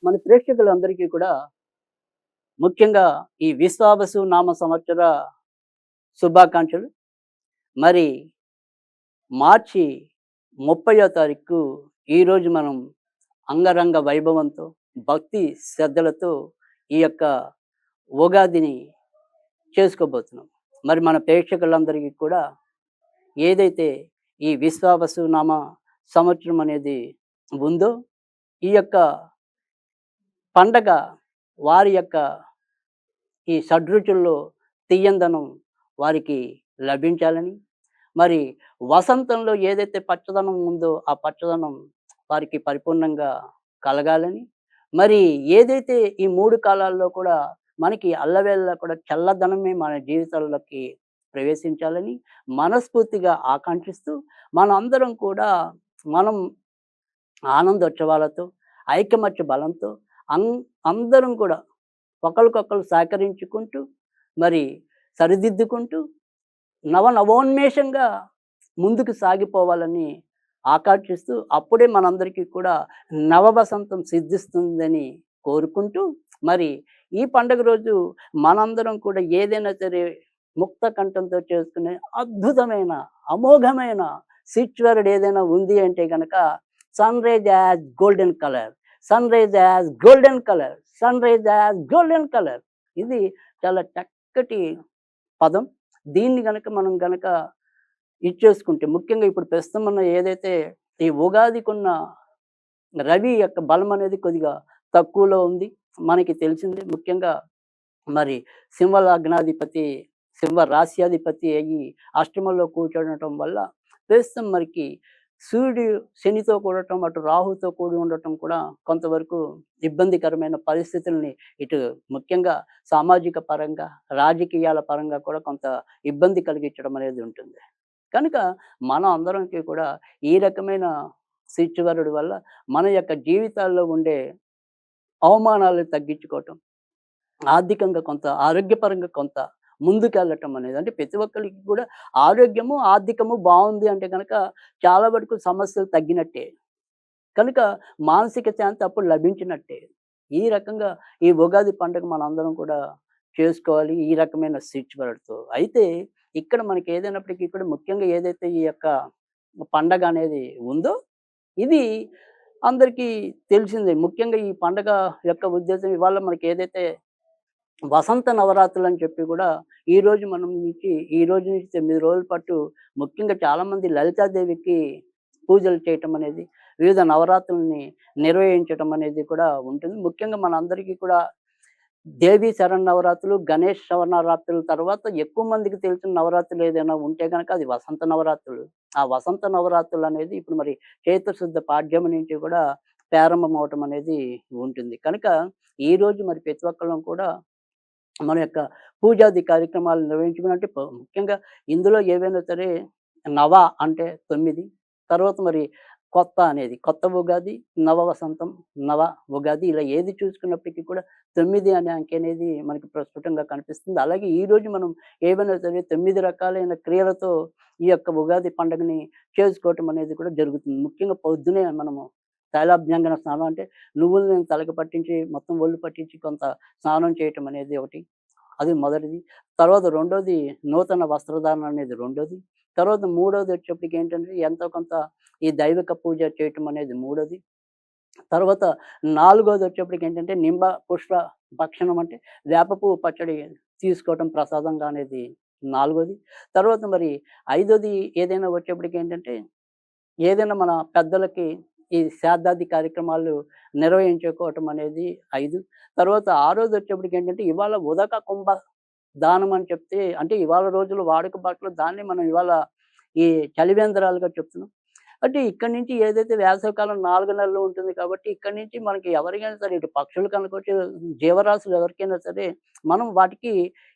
మన ప్రేక్షకులందరికీ కూడా ముఖ్యంగా ఈ విశ్వావసు నామ సంవత్సర శుభాకాంక్షలు. మరి మార్చి 30వ తారీఖు ఈరోజు మనం అంగరంగ వైభవంతో, భక్తి శ్రద్ధలతో ఈ యొక్క ఉగాదిని చేసుకోబోతున్నాం. మరి మన ప్రేక్షకులందరికీ కూడా ఏదైతే ఈ విశ్వావసు నామ సంవత్సరం అనేది ఉందో, ఈ యొక్క పండగ వారి యొక్క ఈ షడ్రుచుల్లో తీయందనం వారికి లభించాలని, మరి వసంతంలో ఏదైతే పచ్చదనం ఉందో ఆ పచ్చదనం వారికి పరిపూర్ణంగా కలగాలని, మరి ఏదైతే ఈ 3 కాలాల్లో కూడా మనకి అల్లవేళలా కూడా చల్లదనమే మన జీవితాల్లోకి ప్రవేశించాలని మనస్ఫూర్తిగా ఆకాంక్షిస్తూ, మనందరం కూడా మనం ఆనందోత్సవాలతో, ఐకమత్య బలంతో అం అందరం కూడా ఒకళ్ళకొకళ్ళు సహకరించుకుంటూ, మరి సరిదిద్దుకుంటూ నవనవోన్మేషంగా ముందుకు సాగిపోవాలని ఆకాంక్షిస్తూ, అప్పుడే మనందరికీ కూడా నవవసంతం సిద్ధిస్తుందని కోరుకుంటూ, మరి ఈ పండుగ రోజు మనందరం కూడా ఏదైనా సరే ముక్త కంఠంతో చేసుకునే అద్భుతమైన, అమోఘమైన స్విచ్ వర్డ్ ఏదైనా ఉంది అంటే గనక sunrise as golden colour, sunrise as golden colour, sunrise as golden colour. ఇది చాలా చక్కటి పదం. దీన్ని గనక మనం గనక ఇచ్చేసుకుంటే, ముఖ్యంగా ఇప్పుడు ప్రస్తుతం ఉన్న ఏదైతే ఈ ఉగాదికున్న రవి యొక్క బలం అనేది కొద్దిగా తక్కువలో ఉంది. మనకి తెలిసిందే. ముఖ్యంగా మరి సింహ లగ్నాధిపతి, సింహ రాశ్యాధిపతి అయ్యి అష్టమంలో కూర్చోడటం వల్ల ప్రస్తుతం మనకి సూర్యుడు శనితో కూడటం, అటు రాహుతో కూడి ఉండటం కూడా కొంతవరకు ఇబ్బందికరమైన పరిస్థితుల్ని ఇటు ముఖ్యంగా సామాజిక పరంగా, రాజకీయాల పరంగా కూడా కొంత ఇబ్బంది కలిగించడం అనేది ఉంటుంది. కనుక మనం అందరంకి కూడా ఈ రకమైన శిష్యువరుడి వల్ల మన యొక్క జీవితాల్లో ఉండే అవమానాలు తగ్గించుకోవటం, ఆర్థికంగా కొంత, ఆరోగ్యపరంగా కొంత ముందుకెళ్ళటం అనేది, అంటే ప్రతి ఒక్కరికి కూడా ఆరోగ్యము, ఆర్థికము బావుంది అంటే గనక చాలా వరకు సమస్యలు తగ్గినట్టే. కనుక మానసిక శాంతి అప్పుడు లభించినట్టే. ఈ రకంగా ఈ ఉగాది పండుగ మనందరం కూడా చేసుకోవాలి ఈ రకమైన సిచ్యువేషన్‌తో. అయితే ఇక్కడ మనకి ఏదైనప్పటికీ కూడా ముఖ్యంగా ఏదైతే ఈ యొక్క పండగ అనేది ఉందో, ఇది అందరికీ తెలిసిందే. ముఖ్యంగా ఈ పండగ యొక్క ఉద్దేశం ఇవాళ మనకి ఏదైతే వసంత నవరాత్రులని చెప్పి కూడా ఈ రోజు నుంచి 9 రోజుల పాటు ముఖ్యంగా చాలామంది లలితాదేవికి పూజలు చేయటం అనేది, వివిధ నవరాత్రుల్ని నిర్వహించటం అనేది కూడా ఉంటుంది. ముఖ్యంగా మనందరికీ కూడా దేవి శరన్నవరాత్రులు, గణేష్ శరన్నవరాత్రుల తర్వాత ఎక్కువ మందికి తెలిసిన నవరాత్రులు ఏదైనా ఉంటే గనక అది వసంత నవరాత్రులు. ఆ వసంత నవరాత్రులు అనేది ఇప్పుడు మరి చైత్రశుద్ధ పాడ్యమి నుంచి కూడా ప్రారంభమవ్వటం అనేది ఉంటుంది. కనుక ఈరోజు మరి ప్రతి ఒక్కళ్ళం కూడా మన యొక్క పూజాది కార్యక్రమాలు నిర్వహించుకుని, అంటే ముఖ్యంగా ఇందులో ఏవైనా సరే నవ అంటే 9, తర్వాత మరి కొత్త అనేది కొత్త ఉగాది, నవ వసంతం, నవ ఉగాది, ఇలా ఏది చూసుకున్నప్పటికీ కూడా 9 అనే అంకె అనేది మనకి ప్రస్ఫుటంగా కనిపిస్తుంది. అలాగే ఈరోజు మనం ఏవైనా సరే 9 రకాలైన క్రియలతో ఈ యొక్క ఉగాది పండుగని చేసుకోవటం అనేది కూడా జరుగుతుంది. ముఖ్యంగా పొద్దునే మనము తైలాభ్యంగన స్నానం, అంటే నువ్వులని తలకి పట్టించి మొత్తం ఒళ్ళు పట్టించి కొంత స్నానం చేయటం అనేది ఒకటి. అది మొదటిది. తర్వాత రెండోది నూతన వస్త్రధారణ అనేది రెండోది. తర్వాత మూడోది వచ్చేప్పటికి ఏంటంటే ఎంతో కొంత ఈ దైవిక పూజ చేయటం అనేది మూడోది. తర్వాత నాలుగోది వచ్చేప్పటికి ఏంటంటే నింబ పుష్ప భక్షణం, అంటే వేప పువ్వు పచ్చడి తీసుకోవటం ప్రసాదంగా అనేది నాలుగోది. తర్వాత మరి ఐదోది ఏదైనా వచ్చేప్పటికి ఏంటంటే ఏదైనా మన పెద్దలకి ఈ శ్రాద్ధాది కార్యక్రమాలు నిర్వహించుకోవటం అనేది 5. తర్వాత ఆరోది వచ్చేప్పటికి ఏంటంటే ఇవాళ ఉదక కుంభ దానం అని చెప్తే, అంటే ఇవాళ రోజుల్లో వాడుక భాషలో దాన్ని మనం ఇవాళ ఈ చలివేంద్రాలుగా చెప్తున్నాం. అంటే ఇక్కడి నుంచి ఏదైతే వేసవికాలం 4 నెలలు ఉంటుంది కాబట్టి ఇక్కడి నుంచి మనకి ఎవరికైనా సరే, ఇటు పక్షులకు అనుకోవచ్చు, జీవరాశులు ఎవరికైనా సరే మనం వాటికి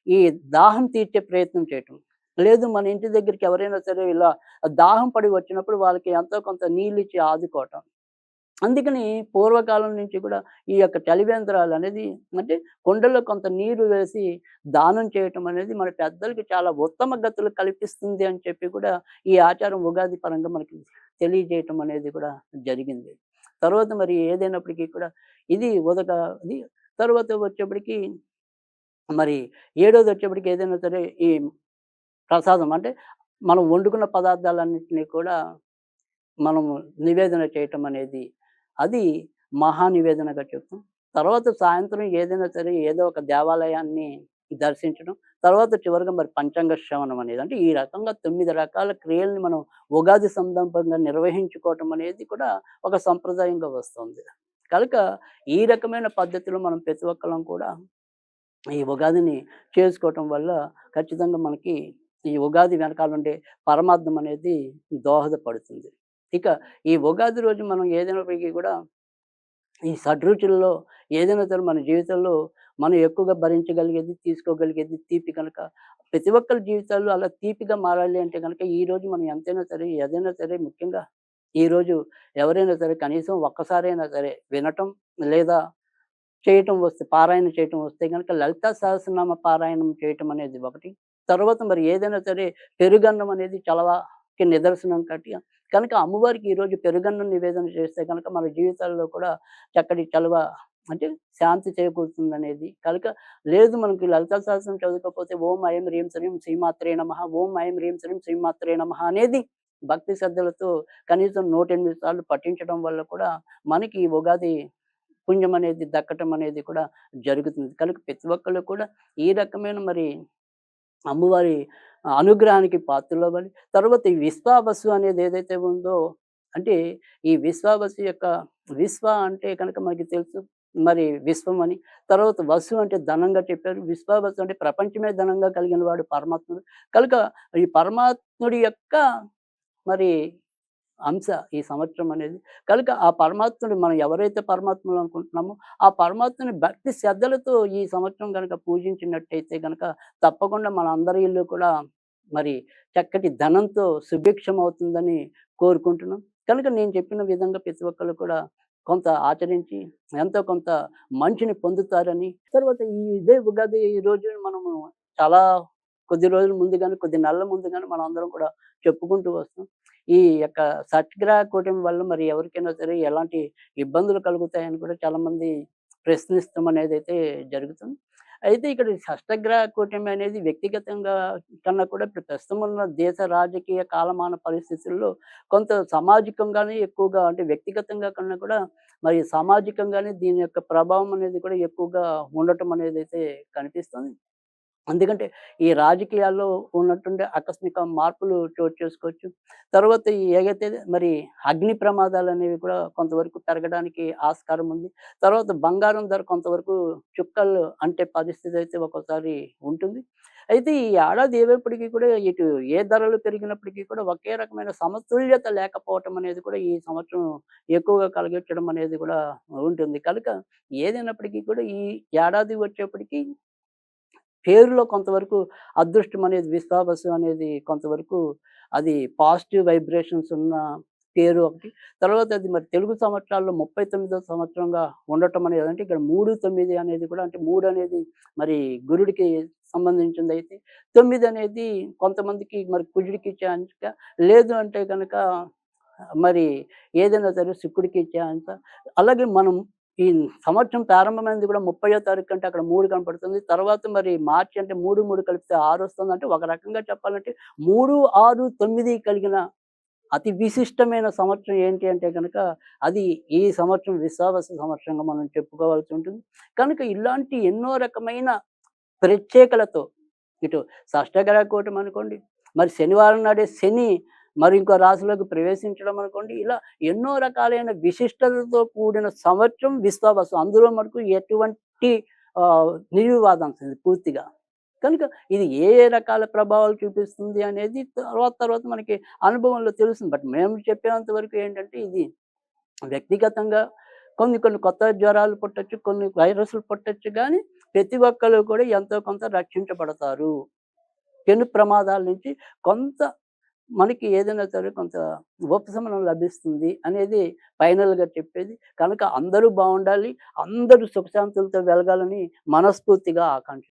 ఈ దాహం తీర్చే ప్రయత్నం చేయటం. లేదు మన ఇంటి దగ్గరికి ఎవరైనా సరే ఇలా దాహం పడి వచ్చినప్పుడు వాళ్ళకి ఎంతో కొంత నీళ్ళిచ్చి ఆదుకోవటం. అందుకని పూర్వకాలం నుంచి కూడా ఈ యొక్క చలివేంద్రాలు అనేది, అంటే కుండలో కొంత నీరు వేసి దానం చేయటం అనేది మన పెద్దలకి చాలా ఉత్తమ గతులు కల్పిస్తుంది అని చెప్పి కూడా ఈ ఆచారం ఉగాది పరంగా మనకి తెలియజేయటం అనేది కూడా జరిగింది. తర్వాత మరి ఏదైనప్పటికీ కూడా ఇది ఇది తర్వాత వచ్చేప్పటికి మరి ఏడోదొచ్చేప్పటికి ఏదైనా సరే ఈ ప్రసాదం అంటే మనం వండుకున్న పదార్థాలన్నిటిని కూడా మనము నివేదన చేయటం అనేది అది మహా నివేదనగా చెప్తాం. తర్వాత సాయంత్రం ఏదైనా సరే ఏదో ఒక దేవాలయాన్ని దర్శించడం. తర్వాత చివరగా మరి పంచాంగ శ్రవణం అనేది. అంటే ఈ రకంగా 9 రకాల క్రియల్ని మనం ఉగాది సందర్భంగా నిర్వహించుకోవటం అనేది కూడా ఒక సంప్రదాయంగా వస్తుంది. కనుక ఈ రకమైన పద్ధతిలో మనం ప్రతి ఒక్కళ్ళం కూడా ఈ ఉగాదిని చేసుకోవటం వల్ల ఖచ్చితంగా మనకి ఈ ఉగాది వెనకాలుండే పరమార్థం అనేది దోహదపడుతుంది. ఇక ఈ ఉగాది రోజు మనం ఏదైనప్పటికీ కూడా ఈ షడ్రుచుల్లో ఏదైనా సరే మన జీవితంలో మనం ఎక్కువగా భరించగలిగేది, తీసుకోగలిగేది తీపి కనుక ప్రతి ఒక్కరి జీవితాల్లో అలా తీపిగా మారాలి అంటే గనక ఈరోజు మనం ఎంతైనా సరే, ఏదైనా సరే ముఖ్యంగా ఈరోజు ఎవరైనా సరే కనీసం ఒక్కసారైనా సరే వినటం లేదా చేయటం వస్తే పారాయణ చేయటం వస్తే గనక లలితా సహస్రనామ పారాయణం చేయటం అనేది ఒకటి. తర్వాత మరి ఏదైనా సరే పెరుగన్నం అనేది చలవాకి నిదర్శనం కనుక అమ్మవారికి ఈరోజు పెరుగన్నం నివేదన చేస్తే గనక మన జీవితాల్లో కూడా చక్కటి చలువ అంటే శాంతి చేకూరుతుందనేది. కనుక లేదు మనకి లలితా సహస్రం చదవకపోతే ఓం ఐం హ్రీం శ్రీం శ్రీమాత్రే నమః, ఓం ఐం హ్రీం శ్రీం శ్రీమాత్రే నమః అనేది భక్తి శ్రద్ధలతో కనీసం 108 సార్లు పఠించడం వల్ల కూడా మనకి ఈ ఉగాది పుణ్యం అనేది దక్కటం అనేది కూడా జరుగుతుంది. కనుక ప్రతి ఒక్కళ్ళు కూడా ఈ రకమైన మరి అమ్మవారి అనుగ్రహానికి పాత్రులవ్వాలి. తర్వాత ఈ విశ్వావసు అనేది ఏదైతే ఉందో అంటే ఈ విశ్వావసు యొక్క విశ్వ అంటే కనుక మనకి తెలుసు మరి విశ్వం అని. తర్వాత వసు అంటే ధనంగా చెప్పారు. విశ్వావసు అంటే ప్రపంచమే ధనంగా కలిగిన వాడు పరమాత్ముడు. కనుక ఈ పరమాత్ముడి యొక్క మరి అంశ ఈ సంవత్సరం అనేది. కనుక ఆ పరమాత్ముడు మనం ఎవరైతే పరమాత్మను అనుకుంటున్నామో, ఆ పరమాత్మని భక్తి శ్రద్ధలతో ఈ సంవత్సరం గనక పూజించినట్టయితే గనక తప్పకుండా మన అందరి ఇల్లు కూడా మరి చక్కటి ధనంతో సుభిక్షం అవుతుందని కోరుకుంటున్నాం. కనుక నేను చెప్పిన విధంగా ప్రతి ఒక్కళ్ళు కూడా కొంత ఆచరించి ఎంతో కొంత మంచిని పొందుతారని, తర్వాత ఇదే ఉగాది రోజు మనము చాలా కొద్ది రోజుల ముందుగానే, కొద్ది నెలల ముందుగానే మనం అందరం కూడా చెప్పుకుంటూ వస్తాం. ఈ యొక్క సత్యాగ్రహ కూటమి వల్ల మరి ఎవరికైనా సరే ఎలాంటి ఇబ్బందులు కలుగుతాయని కూడా చాలామంది ప్రశ్నిస్తాం అనేదైతే జరుగుతుంది. అయితే ఇక్కడ ఈ సత్యాగ్రహ కూటమి అనేది వ్యక్తిగతంగా కన్నా కూడా ఇప్పుడు ప్రస్తుతం ఉన్న దేశ రాజకీయ కాలమాన పరిస్థితుల్లో కొంత సామాజికంగానే ఎక్కువగా అంటే వ్యక్తిగతంగా కన్నా కూడా మరి సామాజికంగానే దీని యొక్క ప్రభావం అనేది కూడా ఎక్కువగా ఉండటం అనేదైతే కనిపిస్తుంది. ఎందుకంటే ఈ రాజకీయాల్లో ఉన్నటువంటి ఆకస్మిక మార్పులు చోటు చేసుకోవచ్చు. తర్వాత ఈ ఏదైతే మరి అగ్ని ప్రమాదాలనేవి కూడా కొంతవరకు పెరగడానికి ఆస్కారం ఉంది. తర్వాత బంగారం ధర కొంతవరకు చుక్కలు అంటే పరిస్థితి అయితే ఒక్కోసారి ఉంటుంది. అయితే ఈ ఏడాది ఏమైనప్పటికీ కూడా ఇటు ఏ ధరలు పెరిగినప్పటికీ కూడా ఒకే రకమైన సమతుల్యత లేకపోవటం అనేది కూడా ఈ సంవత్సరం ఎక్కువగా కలిగించడం అనేది కూడా ఉంటుంది. కనుక ఏదైనప్పటికీ కూడా ఈ ఏడాది వచ్చేప్పటికి పేరులో కొంతవరకు అదృష్టం అనేది విశ్వావసు అనేది కొంతవరకు అది పాజిటివ్ వైబ్రేషన్స్ ఉన్న పేరు ఒకటి. తర్వాత అది మరి తెలుగు సంవత్సరాల్లో 39వ సంవత్సరంగా ఉండటం అనేది అంటే ఇక్కడ 3, 9 అనేది కూడా అంటే 3 అనేది మరి గురుడికి సంబంధించిందైతే 9 అనేది కొంతమందికి మరి కుజుడికి ఇచ్చే అంక లేదు అంటే గనక మరి ఏదైనా సరే శుక్రుడికి ఇచ్చే అంక. అలాగే మనం ఈ సంవత్సరం ప్రారంభమైంది కూడా 30వ తారీఖు అంటే అక్కడ 3 కనపడుతుంది. తర్వాత మరి మార్చి అంటే 3, 3 కలిపితే 6 వస్తుందంటే ఒక రకంగా చెప్పాలంటే 3, 6, 9 కలిగిన అతి విశిష్టమైన సంవత్సరం ఏంటి అంటే గనక అది ఈ సంవత్సరం విశ్వావసు సంవత్సరంగా మనం చెప్పుకోవాల్సి ఉంటుంది. కనుక ఇలాంటి ఎన్నో రకమైన ప్రత్యేకలతో ఇటు షష్టగ్రహ కూటమి అనుకోండి, మరి శనివారం నాడే శని మరి ఇంకో రాశిలోకి ప్రవేశించడం అనుకోండి, ఇలా ఎన్నో రకాలైన విశిష్టతతో కూడిన సంవత్సరం విశ్వావసు. అందులో మటుకు ఎటువంటి నిర్వివాదాంశం ఇది పూర్తిగా. కనుక ఇది ఏ ఏ రకాల ప్రభావాలు చూపిస్తుంది అనేది తర్వాత మనకి అనుభవంలో తెలుస్తుంది. బట్ మేము చెప్పేంత వరకు ఏంటంటే ఇది వ్యక్తిగతంగా కొన్ని కొత్త జ్వరాలు పుట్టొచ్చు, కొన్ని వైరస్‌లు పుట్టొచ్చు గానీ ప్రతి ఒక్కళ్ళు కూడా ఎంతో కొంత రక్షించబడతారు. పెను ప్రమాదాల నుంచి కొంత మనకి ఏదైనా సరే కొంత ఉపశమనం లభిస్తుంది అనేది ఫైనల్‌గా చెప్పేది. కనుక అందరూ బావుండాలి. అందరూ సుఖశాంతులతో వెలగాలని మనస్ఫూర్తిగా ఆకాంక్షిస్తున్నాను.